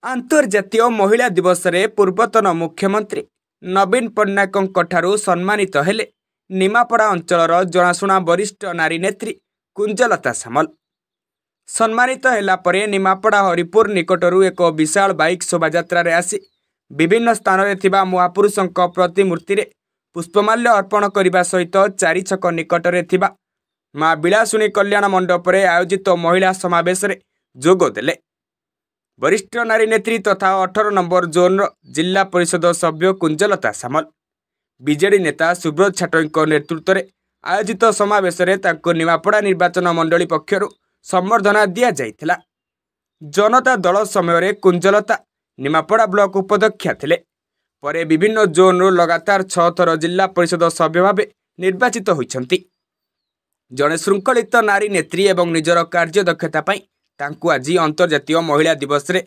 आंतर्जातीय महिला दिवस रे पूर्वतन मुख्यमंत्री नवीन पट्टनायक सम्मानित हेले निमापड़ा अंचलर जनाशुना वरिष्ठ नारी नेत्री कुंजलता सामल। सम्मानित हेला परे निमापड़ा हरिपुर निकटरू एक विशाल बाइक शोभायात्रा आसी विभिन्न स्थान रे थिबा महापुरुषंक प्रतिमूर्ति रे पुष्पमाल्य अर्पण करने सहित चारि छक निकट रे थिबा माँ विलासुनी कल्याण मंडप रे आयोजित महिला समावेश रे जोग देले। वरिष्ठ नारी नेत्री तथा 18 नंबर जोन जिला परिषद सभ्य कुंजलता सामल बीजेडी नेता सुब्रत छाटोई नेतृत्व में आयोजित समावेश में निमापड़ा निर्वाचन मंडली पक्षर संबर्धना दि जाइथिला। जनता दल समय कुंजलता निमापड़ा ब्लॉक उपाध्यक्षा थिले। परे विभिन्न जोन लगातार 6 थर जिला परिषद सभ्य भाव निर्वाचित होइछंती। जड़े श्रृंखलित नारी नेत्री एवं निजर कार्यदक्षता पाई तांकु आज अंतर्जातीय महिला दिवस रे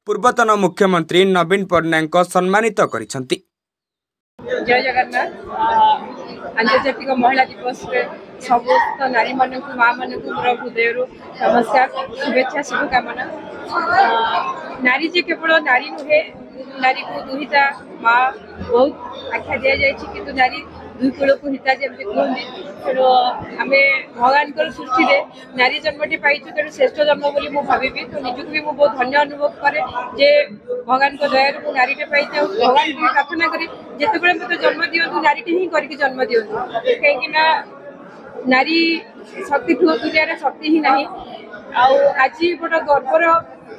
पूर्वतन मुख्यमंत्री नवीन पट्टनायक सम्मानित करिसंती। जय जगन्नाथ। अंतर्जातीय महिला दिवस रे समस्त नारी मानकु माँ मानकु मोर हृदय नमस्कार शुभेच्छा शुभकामना। नारी जे केवल नारी नुहे, नारी को दुहिता माँ बहुत आख्या दि जाए कि नारी दुई कूल को हिता जमी कहते तेणु आम भगवान सृष्टि में नारी जन्मटी पाई तेणु श्रेष्ठ जन्म बोली मुझे भावी तो निजुक भी मुझे बहुत धन्य अनुभव करे जे भगवान दया नारीटे पाई भगवान को प्रार्थना करी जिते मत जन्म दिंतु नारीटे ही करके जन्म दिंतु कहीं नारी शक्ति ठू दुनिया शक्ति ही ना। आज गोटे गर्वर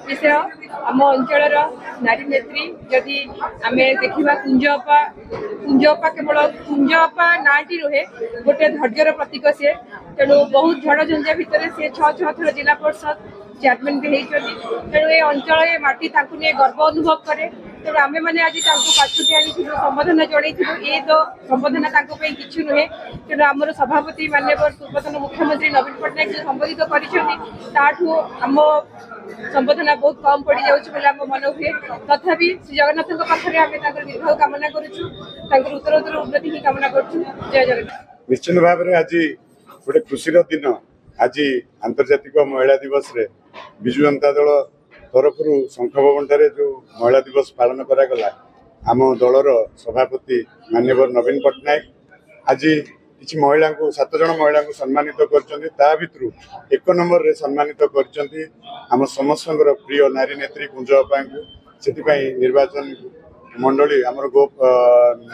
विषय आम अंचल नारी नेत्री जदि आम देखा कुंजअपा केवल कुंजअपा नाटी रुहे गोटे धैर्यर प्रतीक सी तेणु बहुत झड़ झंझा भितर सी 6 थर जिला परिषद चेयरमैन भी होती तेणु ये अंचल ये माटी गर्व अनुभव करे तेणु आम मैंने आज पाछुटी आनी संबोधना जनईलु ये तो संबोधना कि नुहे तेणु आमर सभापति माननीय पूर्वतन मुख्यमंत्री नवीन पट्टनायक जो संबोधित करूँ आम संबोधना बहुत कम पड़ जाऊँ मन हुए तथापि श्री जगन्नाथ पाखे आम दीर्घ कामना करूँ उत्तरोत्तर उन्नति ही कामना करूँ। जय जगन्नाथ। निश्चित भाव में आज गोटे खुशीर दिन आज आंतर्जातिक महिला दिवस रे विजु जनता दल तरफ शंख भवन ठारे जो महिला दिवस पालन करागला आम दलर सभापति माननीय नवीन पट्टनायक आज किसी महिला को 7 जन महिला को सम्मानित कर 1 नंबर रे सम्मानित कर आम समस्त प्रिय नारी नेत्री कुंजअपा को से निर्वाचन मंडली आमर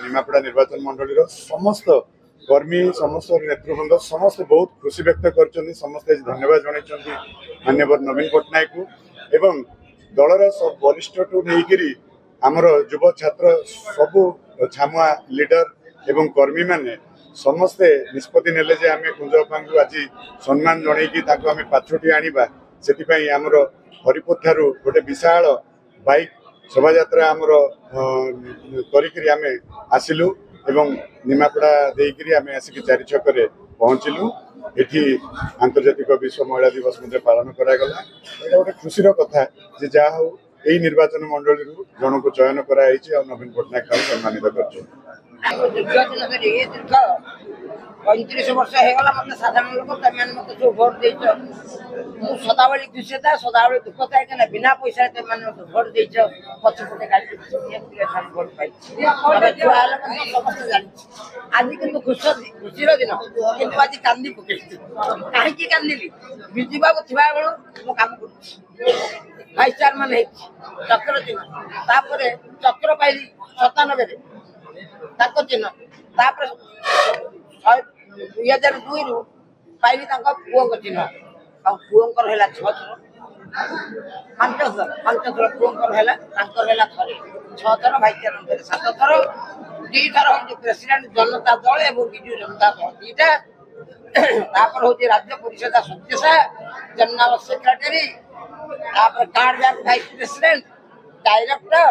निमापड़ा निर्वाचन मंडली समस्त कर्मी समस्त नेतृवृंद समस्त बहुत खुशी व्यक्त कर समस्त धन्यवाद जनई माननीय नवीन पट्टनायक को एवं दलर सब वरिष्ठ टू नहीं आमर युव छात्र सबू छामुआ लीडर एवं कर्मी माने समस्ते निष्पत्ति नेले जे आमे कुंजअपा को आज सम्मान जनईकी आम पाछुटी आनिबा से आमर हरिपुर ठारू गोटे विशाल बाइक शोभायात्रा आमर करिकरी आमे आसिलु एवं निमापड़ा देकरी आमे आसिक 4 छक रे पहुँचलु। एठी आंतर्जातिक विश्व महिला दिवस मध्य पालन करागला। एटा गोटे खुशीर कथा जे जा हो एई निर्वाचन मंडली जन को चयन कराई नवीन पट्टनायक सम्मानित कर 35 वर्ष होगा मत साधारण लोक तुम मत जो भोट दे सदाबली खुशी था सदाबली दुख था कि बिना पैसा तुम भोट दे पछपटे गाड़ी भोट पाई समस्त जानी आज कि खुशीर दिन कि आज कांदी पकई कहीं कांदी विजु बाबू थी मो कम कर भाइस चेयरमैन चक्र चिन्ह चक्र पाइली 97 चिन्ह 2002 रु पाइली पुओं चिन्ह पुओंकर है 6 थर 5 थर पुओंकर है 6 थर भाइस चेयरमैन 7 थर 2 थर हूँ प्रेसिडेंट जनता दल और विजु जनता दल 2टा हूँ राज्य परिषद सदस्य general secretary card back vice president director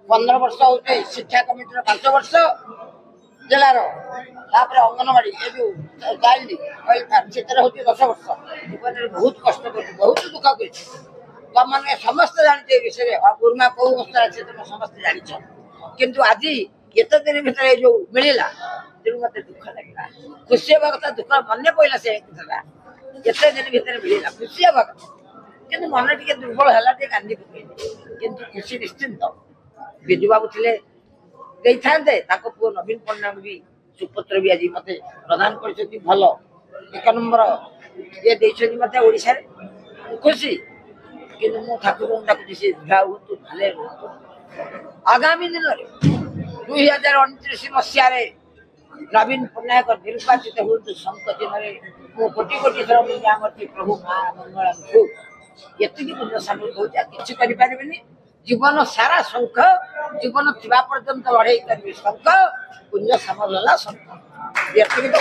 15 वर्ष होते शिक्षा कमिटी 5 वर्ष जिलार अंगनवाड़ी ये जो चाइल्ड वेलफेयर से हूँ 10 वर्ष बहुत कष्ट कर बहुत दुख कर मैंने समस्त जानते विषय गुरुमा कौ अवस्था अच्छे तुम समस्त जान किंतु आज एत दिन भर जो मिलला तेणु मत दुख लगे खुशी हवा कथा दुख मन पड़ा से एत दिन भर मिलला खुशी हवा କିନ୍ତୁ ମନ ଟିକେ ଦୁର୍ବଳ ହେଲା, ଟିକେ କାନ୍ଦି ପକେଇଲି। କିନ୍ତୁ ଖୁସି ନିଶ୍ଚିନ୍ତ। ବିଜୁ ବାବୁ ଥିଲେ ଦେଇଥାନ୍ତେ, ତାଙ୍କ ପୁଅ ନବୀନ ପଟ୍ଟନାୟକ ବି ସୁପତ୍ର ବି ଆଜି ମତେ ପ୍ରଦାନ କରିଛନ୍ତି। ଭଲ 1 ନମ୍ବର ଇଏ ଦେଇଛନ୍ତି ମତେ ଓଡ଼ିଶାରେ, ଖୁସି। କିନ୍ତୁ ମୁଁ ଠାକୁରଙ୍କୁ ଡାକୁଛି ସେ ଦୀର୍ଘା ହୁଅନ୍ତୁ, ଭଲେ ରୁହନ୍ତୁ। ଆଗାମୀ ଦିନରେ 2029 ମସିହାରେ ନବୀନ ପଟ୍ଟନାୟକ ନିର୍ବାଚିତ ହୁଅନ୍ତୁ। ଶଙ୍ଖ ଚିହ୍ନରେ ମୁଁ କୋଟି କୋଟି ଥର ପୂଜା କରୁଛି ପ୍ରଭୁ ମା ମଙ୍ଗଳାଙ୍କୁ। ଏତିକି ପୂଜା ସାମିଲ ହଉଛି, ଆଉ କିଛି କରିପାରିବିନି। ଜୀବନ ସାରା ଶଙ୍ଖ, ଜୀବନ ଥିବା ପର୍ଯ୍ୟନ୍ତ ଲଢେଇ କରିବି ଶଙ୍ଖ, ପୁଣ୍ୟ ସାମଲ ହେଲା ଶଙ୍ଖ। ଏତିକି ତ